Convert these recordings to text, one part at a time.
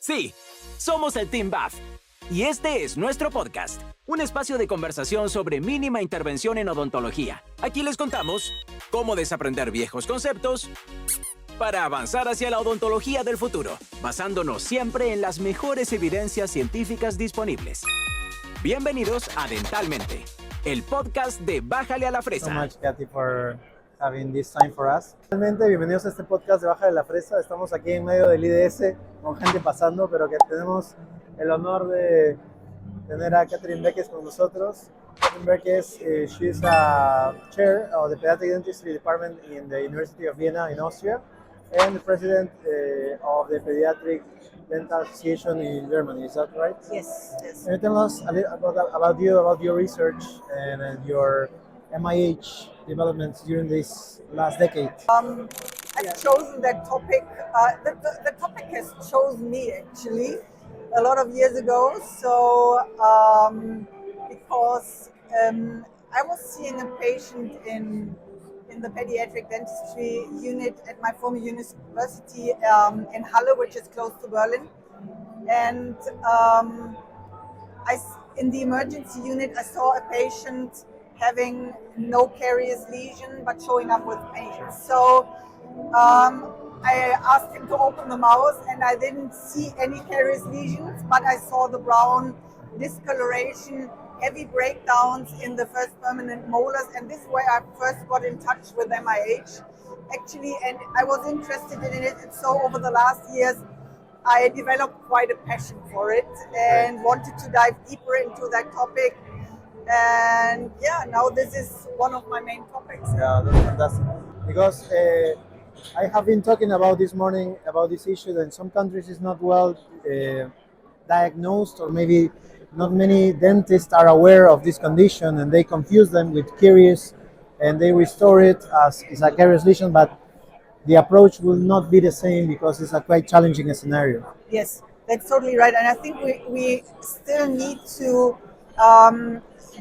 Sí, somos el Team BAF y este es nuestro podcast, un espacio de conversación sobre mínima intervención en odontología. Aquí les contamos cómo desaprender viejos conceptos para avanzar hacia la odontología del futuro, basándonos siempre en las mejores evidencias científicas disponibles. Bienvenidos a Dentalmente, el podcast de Bájale a la Fresa. So much, Katy, for having this time for us. Realmente, bienvenidos a este podcast de Bájale a la Fresa. Estamos aquí en medio del IDS con gente pasando, pero que tenemos el honor de tener a Katrin Bekes con nosotros. Katrin Bekes, she's a chair of the Pediatric Dentistry Department in the University of Vienna in Austria, and the president of the Pediatric Dental Association in Germany. Is that right? Yes. Yes. Can you tell us a little about your research and your MIH developments during this last decade? I've chosen that topic. The topic has chosen me actually a lot of years ago. So because I was seeing a patient in the pediatric dentistry unit at my former university in Halle, which is close to Berlin, and in the emergency unit, I saw a patient having no caries lesion but showing up with pain. So I asked him to open the mouth, and I didn't see any caries lesions, but I saw the brown discoloration, heavy breakdowns in the first permanent molars, and this is where I first got in touch with MIH actually, and I was interested in it. And so over the last years I developed quite a passion for it and wanted to dive deeper into that topic. And yeah, now this is one of my main topics. Yeah, that's fantastic. Because I have been talking about this morning about this issue that in some countries is not well diagnosed, or maybe not many dentists are aware of this condition, and they confuse them with caries, and they restore it as a caries lesion, but the approach will not be the same because it's a quite challenging scenario. Yes, that's totally right. And I think we still need to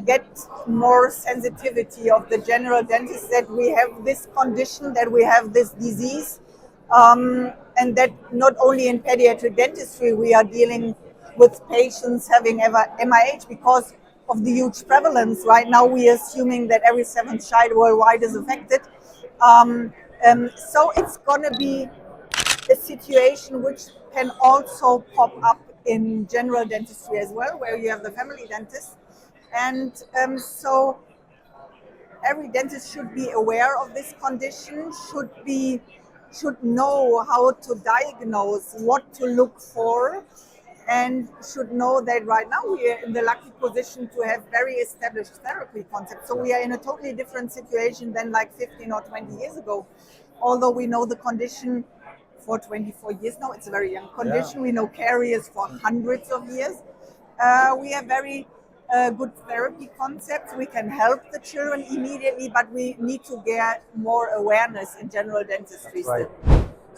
get more sensitivity of the general dentist that we have this condition, that we have this disease, and that not only in pediatric dentistry we are dealing with patients having MIH because of the huge prevalence. Right now we are assuming that every seventh child worldwide is affected. So it's going to be a situation which can also pop up in general dentistry as well, where you have the family dentist. And so every dentist should be aware of this condition, should know how to diagnose, what to look for, and should know that right now we are in the lucky position to have very established therapy concepts. So we are in a totally different situation than like 15 or 20 years ago. Although we know the condition for 24 years now, it's a very young condition. Yeah. We know caries for hundreds of years. We have very good therapy concepts. We can help the children immediately, but we need to get more awareness in general dentistry. Right.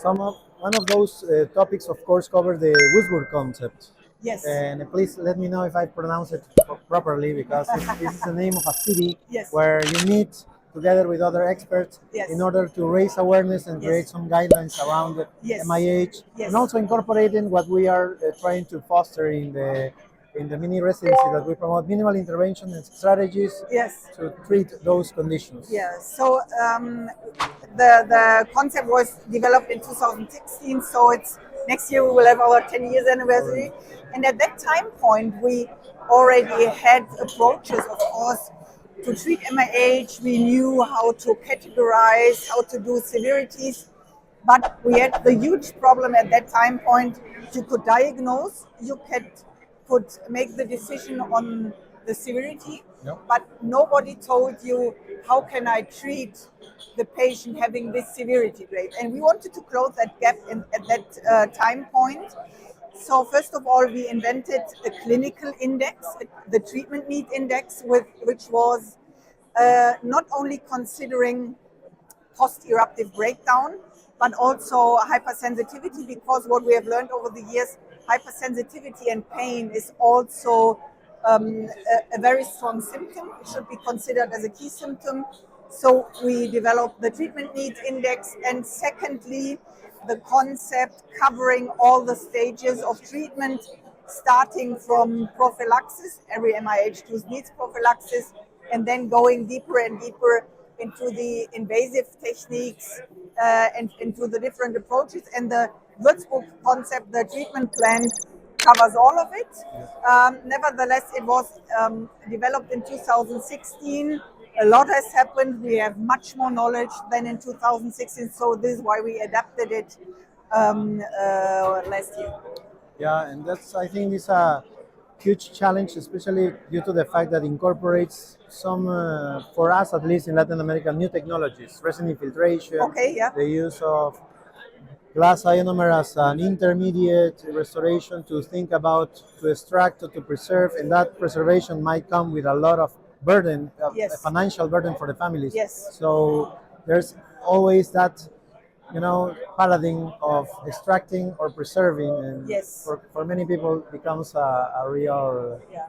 One of those topics, of course, cover the Würzburg concept. Yes. And please let me know if I pronounce it properly, because this is the name of a city. Yes. Where you meet together with other experts. Yes. In order to raise awareness and create some guidelines around the MIH, and also incorporating what we are trying to foster in the mini residency, that we promote minimal intervention and strategies to treat those conditions. Yeah, so the concept was developed in 2016, so it's next year we will have our 10 years anniversary. And at that time point, we already had approaches, of course, to treat MIH. We knew how to categorize, how to do severities, but we had the huge problem at that time point. You could diagnose, you could make the decision on the severity, but nobody told you how can I treat the patient having this severity grade. And we wanted to close that gap at that time point. So first of all, we invented a clinical index, the treatment need index, which was not only considering post-eruptive breakdown, but also hypersensitivity, because what we have learned over the years, hypersensitivity and pain is also a very strong symptom. It should be considered as a key symptom. So we developed the treatment needs index, and secondly, the concept covering all the stages of treatment, starting from prophylaxis. Every MIH tooth needs prophylaxis, and then going deeper and deeper into the invasive techniques and into the different approaches. And the Würzburg concept, the treatment plan, covers all of it. Nevertheless, it was developed in 2016. A lot has happened. We have much more knowledge than in 2016, so this is why we adapted it last year. Yeah, and I think, it's a huge challenge, especially due to the fact that it incorporates some, for us at least in Latin America, new technologies, resin infiltration, Okay, yeah. the use of glass ionomer as an intermediate restoration to think about, to extract or to preserve, and that preservation might come with a lot of burden, Yes. a financial burden for the families. Yes. So there's always that, paradigm of extracting or preserving, and Yes. for many people it becomes a real Yeah.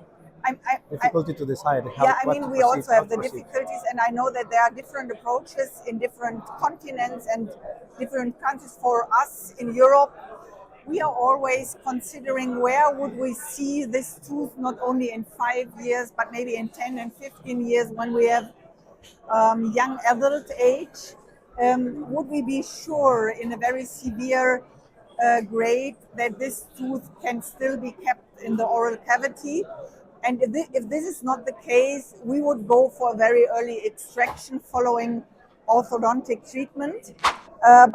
difficulty to decide how. Yeah, I what mean, to we proceed, also how have to the proceed. difficulties, and I know that there are different approaches in different continents and different countries. For us in Europe, we are always considering where would we see this tooth not only in 5 years, but maybe in 10 and 15 years when we have young adult age. Would we be sure in a very severe grade that this tooth can still be kept in the oral cavity? And if this is not the case, we would go for a very early extraction following orthodontic treatment.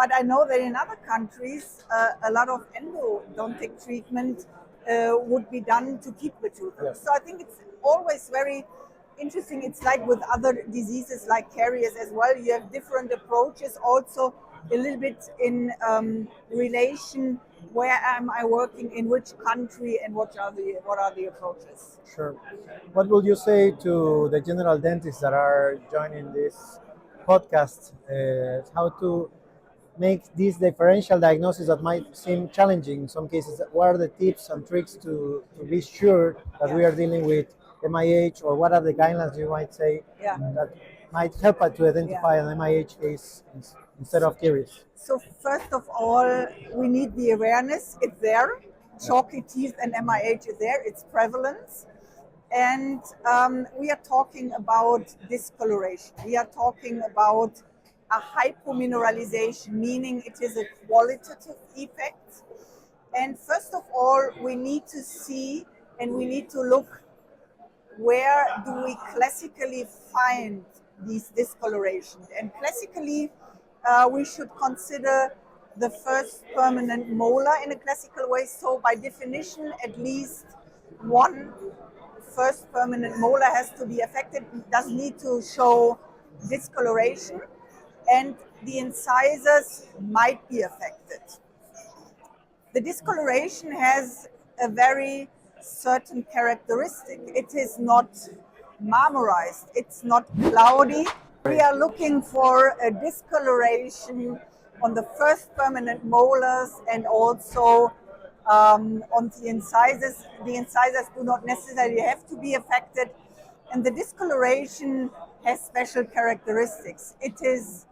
But I know that in other countries, a lot of endodontic treatment would be done to keep the tooth. Yes. So I think it's always very interesting. It's like with other diseases like caries as well. You have different approaches, also a little bit in relation where am I working, in which country, and what are the approaches. Sure. What would you say to the general dentists that are joining this podcast? How to make these differential diagnoses that might seem challenging in some cases? What are the tips and tricks to be sure that we are dealing with MIH, or what are the guidelines you might say Yeah. that might help us to identify an MIH case instead of caries? So first of all, we need the awareness. It's there. Chalky teeth and MIH is there. It's prevalence. And we are talking about discoloration. We are talking about a hypomineralization, meaning it is a qualitative effect. And first of all, we need to see and we need to look, where do we classically find these discolorations? And classically, we should consider the first permanent molar in a classical way. So by definition, at least one first permanent molar has to be affected. It doesn't need to show discoloration, and the incisors might be affected. The discoloration has a very certain characteristic. It is not marmorized, it's not cloudy. We are looking for a discoloration on the first permanent molars and also on the incisors. The incisors do not necessarily have to be affected, and the discoloration has special characteristics. It is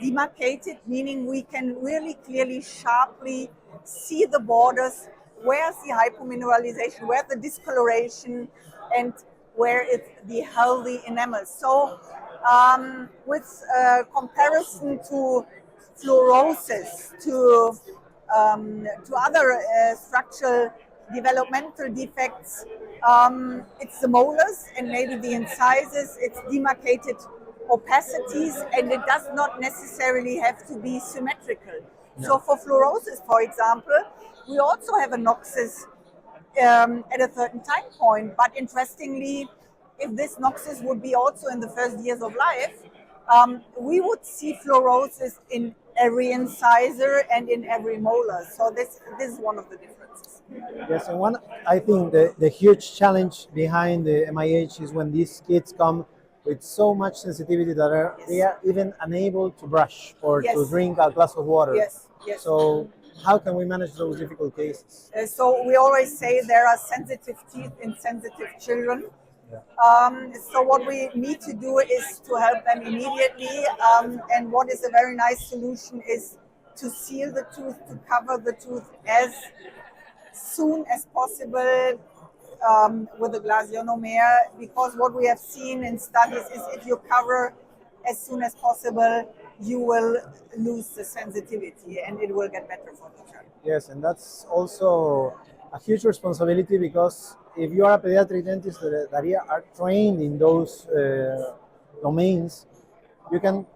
demarcated, meaning we can really clearly, sharply see the borders, where's the hypomineralization, where's the discoloration, and where is the healthy enamel. So with comparison to fluorosis, to other structural developmental defects, it's the molars and maybe the incisors, it's demarcated opacities, and it does not necessarily have to be symmetrical. No. So for fluorosis, for example, we also have a noxus at a certain time point, but interestingly, if this noxus would be also in the first years of life, we would see fluorosis in every incisor and in every molar. So this is one of the differences. Yes, and I think the huge challenge behind the MIH is when these kids come with so much sensitivity that they are even unable to brush or to drink a glass of water. Yes, yes. So how can we manage those difficult cases? So we always say there are sensitive teeth in sensitive children. Yeah. So what we need to do is to help them immediately. And what is a very nice solution is to seal the tooth, to cover the tooth as soon as possible with a glasionomer, because what we have seen in studies is if you cover as soon as possible, you will lose the sensitivity and it will get better for the child. Yes, and that's also a huge responsibility, because if you are a pediatric dentist that are trained in those domains, you can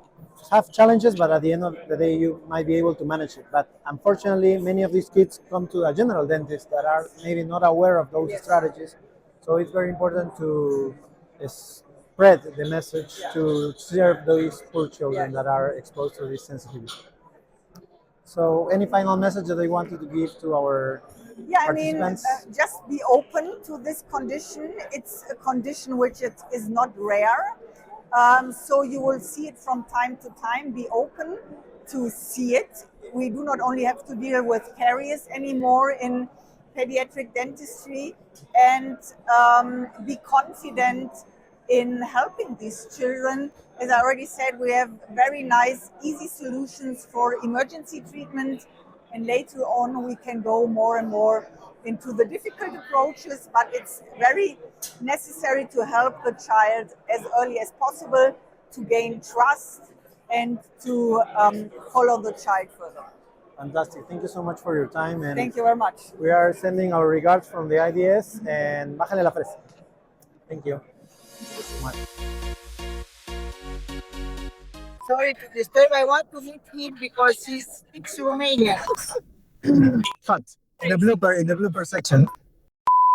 have challenges, but at the end of the day, you might be able to manage it. But unfortunately, many of these kids come to a general dentist that are maybe not aware of those strategies. So it's very important to spread the message to serve those poor children that are exposed to this sensitivity. So any final message that you wanted to give to our participants? Just be open to this condition. It's a condition which is not rare. So you will see it from time to time. Be open to see it. We do not only have to deal with caries anymore in pediatric dentistry, and be confident in helping these children. As I already said, we have very nice, easy solutions for emergency treatment, and later on we can go more and more into the difficult approaches, but it's very necessary to help the child as early as possible to gain trust and to follow the child further. Fantastic. Thank you so much for your time. And thank you very much. We are sending our regards from the IDS, and bájale la fresa. Thank you. Sorry to disturb. I want to meet him because he speaks Romanian. Fun. In the blooper section.